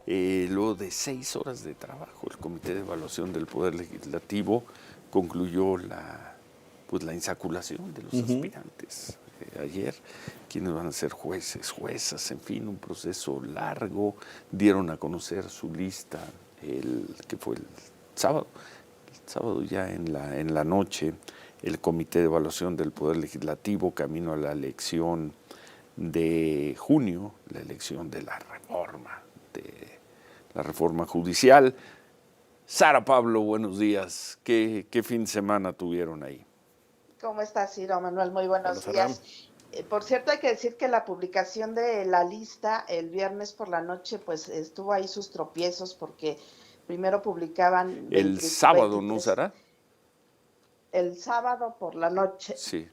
Luego de 6 horas de trabajo, el Comité de Evaluación del Poder Legislativo concluyó la insaculación de los aspirantes. Ayer, quienes van a ser jueces, juezas, en fin, un proceso largo. Dieron a conocer su lista, que fue el sábado. El sábado ya en la noche, el Comité de Evaluación del Poder Legislativo, camino a la elección de junio, la elección de la reforma judicial. Sara Pablo, buenos días. ¿Qué fin de semana tuvieron ahí? ¿Cómo estás, Ciro Manuel? Muy buenos días. Por cierto, hay que decir que la publicación de la lista el viernes por la noche, pues estuvo ahí sus tropiezos, porque primero publicaban el sábado, 23, ¿no, Sara? El sábado por la noche. Sí.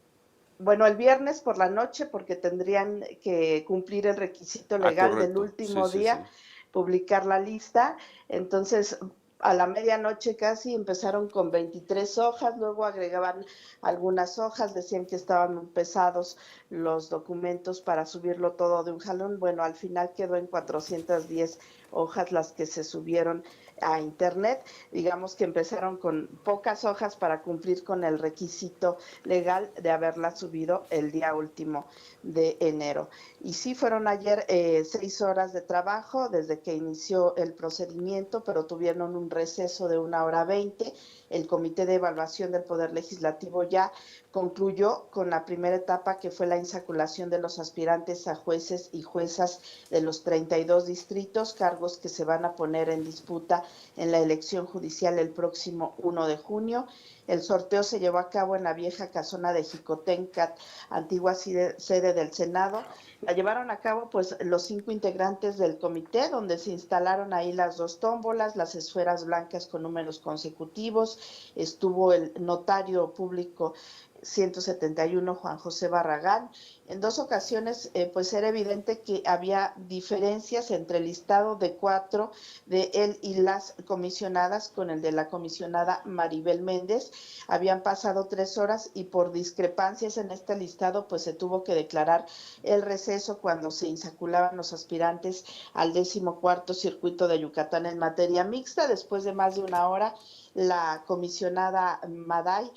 Bueno, el viernes por la noche, porque tendrían que cumplir el requisito legal del último día, publicar la lista. Entonces, a la medianoche casi empezaron con 23 hojas, luego agregaban algunas hojas, decían que estaban pesados los documentos para subirlo todo de un jalón. Bueno, al final quedó en 410 hojas las que se subieron a internet. Digamos que empezaron con pocas hojas para cumplir con el requisito legal de haberla subido el día último de enero. Y sí, fueron ayer 6 horas de trabajo desde que inició el procedimiento, pero tuvieron un receso de 1 hora 20. El Comité de Evaluación del Poder Legislativo ya concluyó con la primera etapa, que fue la insaculación de los aspirantes a jueces y juezas de los 32 distritos, cargos que se van a poner en disputa en la elección judicial el próximo 1 de junio. El sorteo se llevó a cabo en la vieja casona de Jicotencat, antigua sede del Senado. La llevaron a cabo pues los 5 integrantes del comité, donde se instalaron ahí las 2 tómbolas, las esferas blancas con números consecutivos. Estuvo el notario público 171, Juan José Barragán. En 2 ocasiones, pues era evidente que había diferencias entre el listado de 4 de él y las comisionadas con el de la comisionada Maribel Méndez. Habían pasado 3 horas y por discrepancias en este listado, pues se tuvo que declarar el receso cuando se insaculaban los aspirantes al 14º circuito de Yucatán en materia mixta. Después de más de 1 hora, la comisionada Maday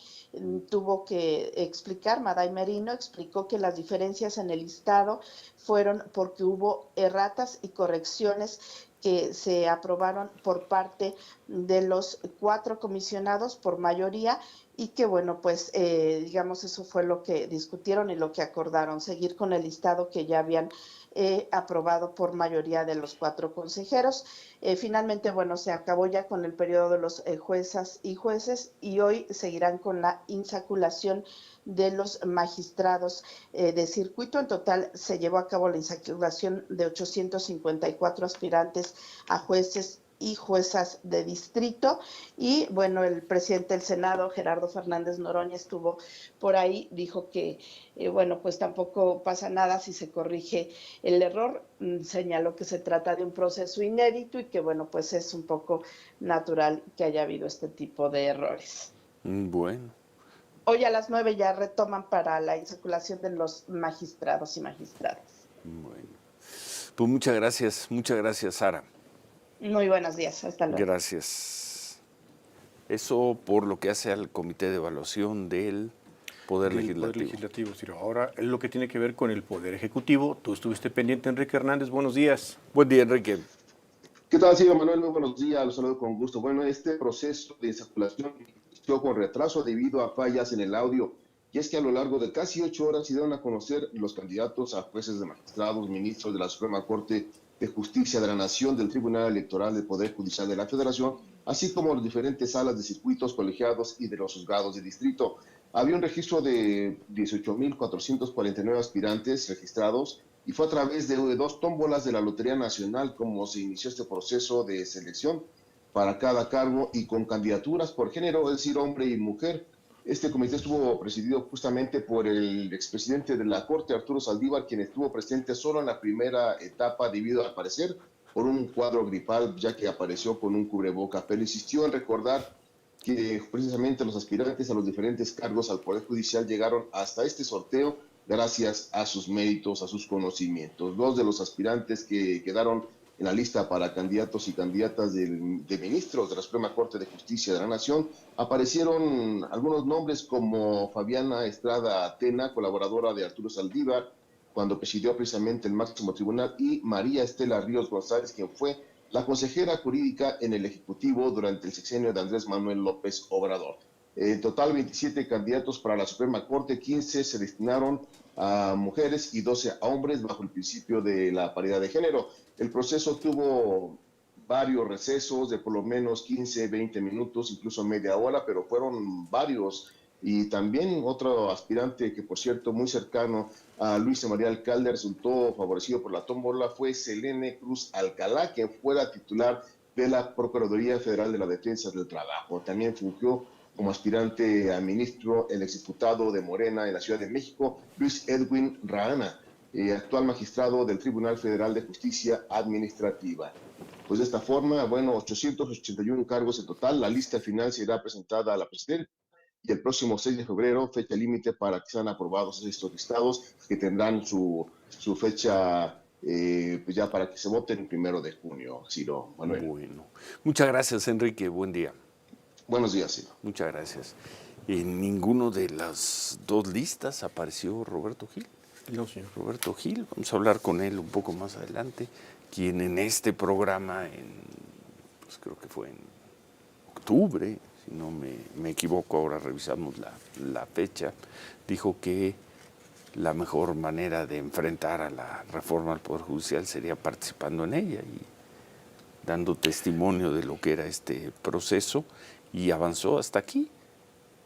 tuvo que explicar, Maday Merino explicó que las diferencias en el listado fueron porque hubo erratas y correcciones que se aprobaron por parte de los 4 comisionados por mayoría, y que bueno, pues digamos eso fue lo que discutieron y lo que acordaron, seguir con el listado que ya habían aprobado por mayoría de los 4 consejeros. Finalmente, bueno, se acabó ya con el periodo de los juezas y jueces, y hoy seguirán con la insaculación de los magistrados de circuito. En total se llevó a cabo la insaculación de 854 aspirantes a jueces y juezas de distrito. Y bueno, el presidente del Senado, Gerardo Fernández Noroña, estuvo por ahí, dijo que bueno, pues tampoco pasa nada si se corrige el error. Señaló que se trata de un proceso inédito y que bueno, pues es un poco natural que haya habido este tipo de errores. Bueno. Hoy a las 9 ya retoman para la insaculación de los magistrados y magistradas. Bueno, pues muchas gracias, Sara. Muy buenos días, hasta luego. Gracias. Eso por lo que hace al Comité de Evaluación del Poder Legislativo. Ciro. Ahora, es lo que tiene que ver con el Poder Ejecutivo. Tú estuviste pendiente, Enrique Hernández. Buenos días. Buen día, Enrique. ¿Qué tal, Ciro Manuel? Muy buenos días, los saludo con gusto. Bueno, este proceso de insaculación inició con retraso debido a fallas en el audio, y es que a lo largo de casi 8 horas se dieron a conocer los candidatos a jueces de magistrados, ministros de la Suprema Corte de Justicia de la Nación, del Tribunal Electoral del Poder Judicial de la Federación, así como las diferentes salas de circuitos colegiados y de los juzgados de distrito. Había un registro de 18,449 aspirantes registrados, y fue a través de 2 tómbolas de la Lotería Nacional como se inició este proceso de selección para cada cargo, y con candidaturas por género, es decir, hombre y mujer. Este comité estuvo presidido justamente por el expresidente de la Corte, Arturo Saldívar, quien estuvo presente solo en la primera etapa debido, al parecer, por un cuadro gripal, ya que apareció con un cubreboca, pero insistió en recordar que precisamente los aspirantes a los diferentes cargos al Poder Judicial llegaron hasta este sorteo gracias a sus méritos, a sus conocimientos. 2 de los aspirantes que quedaron en la lista para candidatos y candidatas de ministros de la Suprema Corte de Justicia de la Nación, aparecieron algunos nombres como Fabiana Estrada Atena, colaboradora de Arturo Saldívar, cuando presidió precisamente el máximo tribunal, y María Estela Ríos González, quien fue la consejera jurídica en el Ejecutivo durante el sexenio de Andrés Manuel López Obrador. En total, 27 candidatos para la Suprema Corte, 15 se destinaron a mujeres y 12 a hombres bajo el principio de la paridad de género. El proceso tuvo varios recesos de por lo menos 15, 20 minutos, incluso media hora, pero fueron varios. Y también otro aspirante que, por cierto, muy cercano a Luis María Alcalde, resultó favorecido por la tómbola, fue Selene Cruz Alcalá, quien fuera titular de la Procuraduría Federal de la Defensa del Trabajo. También fungió como aspirante a ministro el exdiputado de Morena en la Ciudad de México, Luis Edwin Rahana, actual magistrado del Tribunal Federal de Justicia Administrativa. Pues de esta forma, bueno, 881 cargos en total. La lista final será presentada a la presidenta y el próximo 6 de febrero, fecha límite para que sean aprobados estos listados, que tendrán su fecha pues ya para que se voten el 1 de junio, Ciro Manuel. Bueno, muchas gracias, Enrique. Buen día. Buenos días, Ciro. Muchas gracias. En ninguno de las dos listas apareció Roberto Gil. No, señor. Roberto Gil, vamos a hablar con él un poco más adelante, quien en este programa, pues creo que fue en octubre, si no me equivoco, ahora revisamos la fecha, dijo que la mejor manera de enfrentar a la reforma al Poder Judicial sería participando en ella y dando testimonio de lo que era este proceso, y avanzó hasta aquí.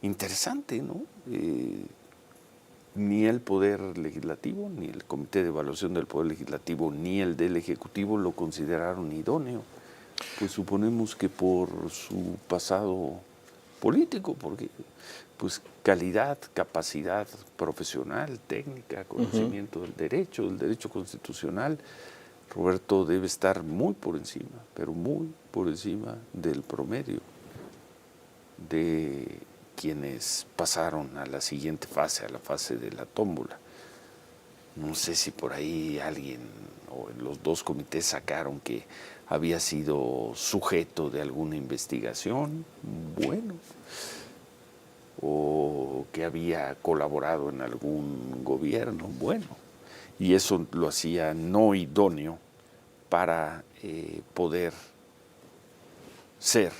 Interesante, ¿no? Ni el Poder Legislativo, ni el Comité de Evaluación del Poder Legislativo, ni el del Ejecutivo lo consideraron idóneo. Pues suponemos que por su pasado político, porque pues calidad, capacidad profesional, técnica, conocimiento del derecho constitucional, Roberto debe estar muy por encima, pero muy por encima del promedio de quienes pasaron a la siguiente fase, a la fase de la tómbola. No sé si por ahí alguien o en los dos comités sacaron que había sido sujeto de alguna investigación, bueno, o que había colaborado en algún gobierno, bueno, y eso lo hacía no idóneo para poder ser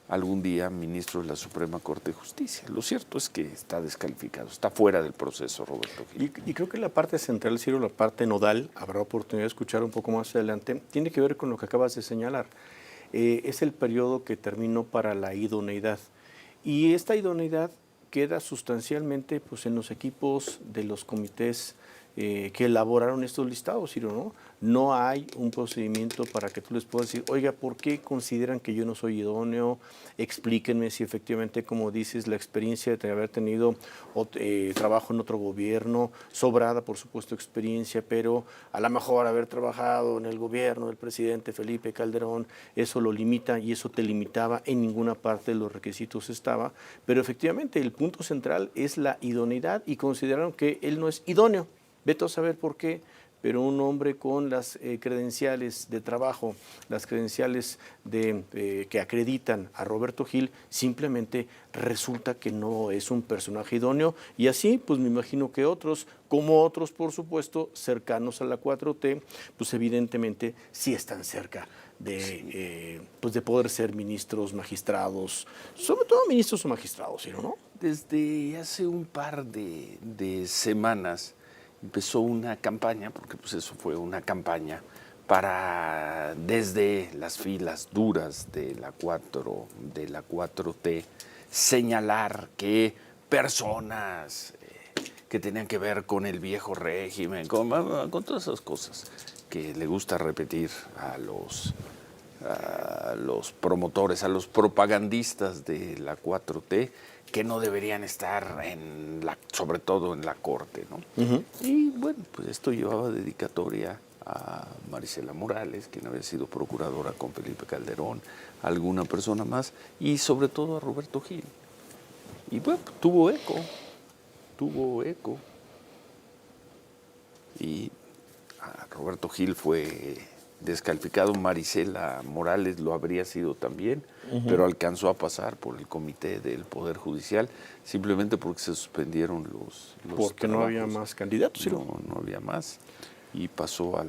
algún día ministro de la Suprema Corte de Justicia. Lo cierto es que está descalificado, está fuera del proceso, Roberto Gil. Y creo que la parte central, Ciro, la parte nodal, habrá oportunidad de escuchar un poco más adelante, tiene que ver con lo que acabas de señalar. Es el periodo que terminó para la idoneidad. Y esta idoneidad queda sustancialmente pues, en los equipos de los comités que elaboraron estos listados, Ciro, ¿no? No hay un procedimiento para que tú les puedas decir, oiga, ¿por qué consideran que yo no soy idóneo? Explíquenme si efectivamente, como dices, la experiencia de haber tenido trabajo en otro gobierno, sobrada, por supuesto, experiencia, pero a lo mejor haber trabajado en el gobierno del presidente Felipe Calderón, eso lo limita y eso te limitaba, en ninguna parte de los requisitos estaba, pero efectivamente el punto central es la idoneidad y consideraron que él no es idóneo. Vete a saber por qué, pero un hombre con las credenciales de trabajo, las credenciales que acreditan a Roberto Gil, simplemente resulta que no es un personaje idóneo. Y así, pues me imagino que otros, como otros, por supuesto, cercanos a la 4T, pues evidentemente sí están cerca de poder ser ministros, magistrados, sobre todo ministros o magistrados, ¿no? Desde hace un par de semanas empezó una campaña, porque pues eso fue una campaña, para desde las filas duras de la 4T señalar que personas que tenían que ver con el viejo régimen, con todas esas cosas que le gusta repetir a los promotores, a los propagandistas de la 4T, que no deberían estar sobre todo en la Corte, ¿no? Y bueno, pues esto llevaba dedicatoria a Marisela Morales, quien había sido procuradora con Felipe Calderón, a alguna persona más, y sobre todo a Roberto Gil. Y bueno, tuvo eco. Y Roberto Gil fue descalificado. Marisela Morales lo habría sido también, pero alcanzó a pasar por el comité del Poder Judicial simplemente porque se suspendieron los porque no había más candidatos. No había más. Y pasó a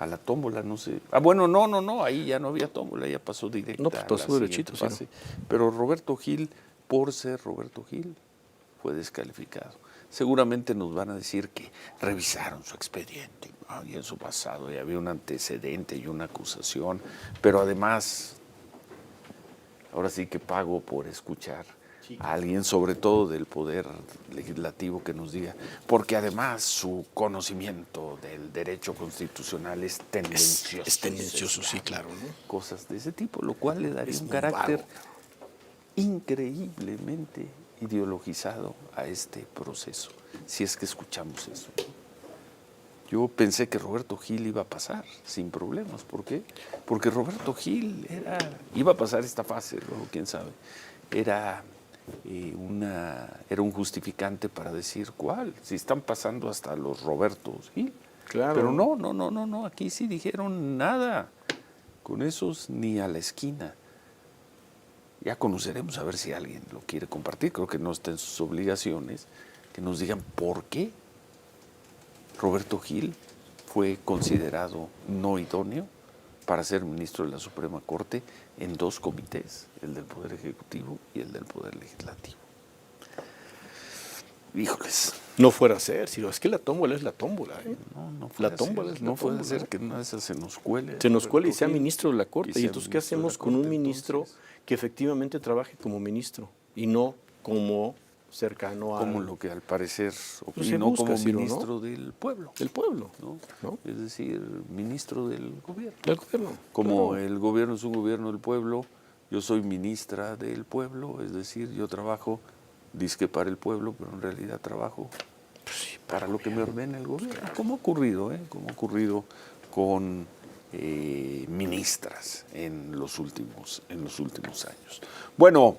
la tómbola, no sé. Ah, bueno, no, ahí ya no había tómbola, ya pasó directo. No, pues pasó derechito, sí. Pero Roberto Gil, por ser Roberto Gil, fue descalificado. Seguramente nos van a decir que revisaron su expediente, ¿no? Y en su pasado y había un antecedente y una acusación, pero además, ahora sí que pago por escuchar a alguien, sobre todo del Poder Legislativo, que nos diga, porque además su conocimiento del derecho constitucional es tendencioso. Es tendencioso, sí, claro, ¿no? Cosas de ese tipo, lo cual le daría un carácter increíblemente ideologizado a este proceso, si es que escuchamos eso. Yo pensé que Roberto Gil iba a pasar sin problemas. ¿Por qué? Porque Roberto Gil iba a pasar esta fase, luego quién sabe. Era un justificante para decir cuál. Si están pasando hasta los Robertos Gil. Claro. Pero no, aquí sí dijeron nada. Con esos ni a la esquina. Ya conoceremos a ver si alguien lo quiere compartir. Creo que no está en sus obligaciones. Que nos digan por qué Roberto Gil fue considerado no idóneo para ser ministro de la Suprema Corte en 2 comités, el del Poder Ejecutivo y el del Poder Legislativo. Híjoles. No fuera a ser, Ciro, es que la tómbola es la tómbola. No la tómbola es la no puede tómbola. ser que una de esas se nos cuele. Se nos cuele y sea Gil, ministro de la Corte. ¿Y entonces qué hacemos con un ministro entonces, que efectivamente trabaje como ministro y no como cercano a... como lo que al parecer se opinó busca, como Ciro, ministro ¿no? del pueblo. Del pueblo, ¿no? Es decir, ministro del gobierno. Del gobierno. Como claro. el gobierno es un gobierno del pueblo, yo soy ministra del pueblo, es decir, yo trabajo dizque para el pueblo, pero en realidad trabajo para lo que me ordena el gobierno. Como ha ocurrido, como ha ocurrido con ministras en los últimos años. Bueno,